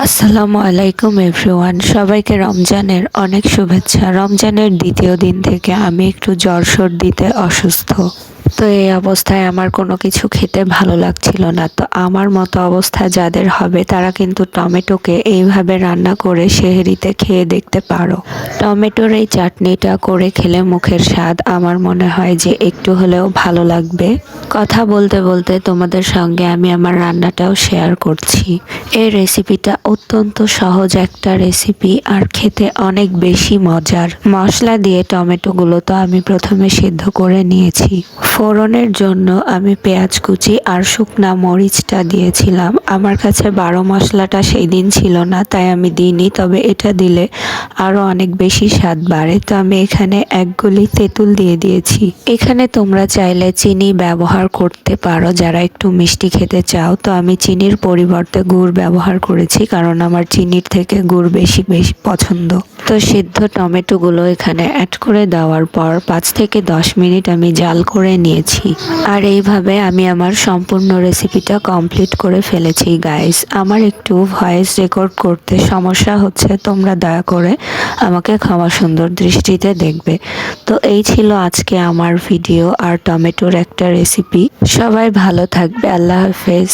আসসালামু আলাইকুম এভরিওয়ান, সবাইকে রমজানের অনেক শুভেচ্ছা। রমজানের দ্বিতীয় দিন থেকে আমি একটু জ্বর সর্দিতে অসুস্থ। তো এই অবস্থায় আমার কোনো কিছু খেতে ভালো লাগছিল না। তো আমার মতো অবস্থা যাদের হবে তারা কিন্তু টমেটোকে এইভাবে রান্না করে সেহরিতে খেয়ে দেখতে পারো। টমেটোর এই চাটনিটা করে খেলে মুখের স্বাদ আমার মনে হয় যে একটু হলেও ভালো লাগবে। কথা বলতে বলতে তোমাদের সঙ্গে আমি আমার রান্নাটাও শেয়ার করছি। এই রেসিপিটা অত্যন্ত সহজ একটা রেসিপি আর খেতে অনেক বেশি মজার। মশলা দিয়ে টমেটোগুলো তো আমি প্রথমে সিদ্ধ করে নিয়েছি। ফোড়নের জন্য আমি পেঁয়াজ কুচি আর শুকনা মরিচটা দিয়েছিলাম। আমার কাছে 12 মশলাটা সেই দিন ছিল না, তাই আমি দিইনি, তবে এটা দিলে আরও অনেক বেশি স্বাদ বাড়ে। তো আমি এখানে এক গুলি তেঁতুল দিয়ে দিয়েছি। এখানে তোমরা চাইলে চিনি ব্যবহার করতে পারো যারা একটু মিষ্টি খেতে চাও। তো আমি চিনির পরিবর্তে গুড় ব্যবহার করেছি, কারণ আমার চিনির থেকে গুড় বেশি পছন্দ। তো সিদ্ধ টমেটোগুলো এখানে অ্যাড করে দেওয়ার পর 5 থেকে 10 মিনিট আমি জাল করে নিয়েছি। আর এইভাবে আমি আমার সম্পূর্ণ রেসিপিটা কমপ্লিট করে ফেলেছি গাইস। আমার একটু ভয়েস রেকর্ড করতে সমস্যা হচ্ছে, তোমরা দয়া করে আমাকে ক্ষমা সুন্দর দৃষ্টিতে দেখবে। তো এই ছিল আজকে আমার ভিডিও আর টমেটোর একটা রেসিপি। সবাই ভালো থাকবে, আল্লাহ হাফেজ।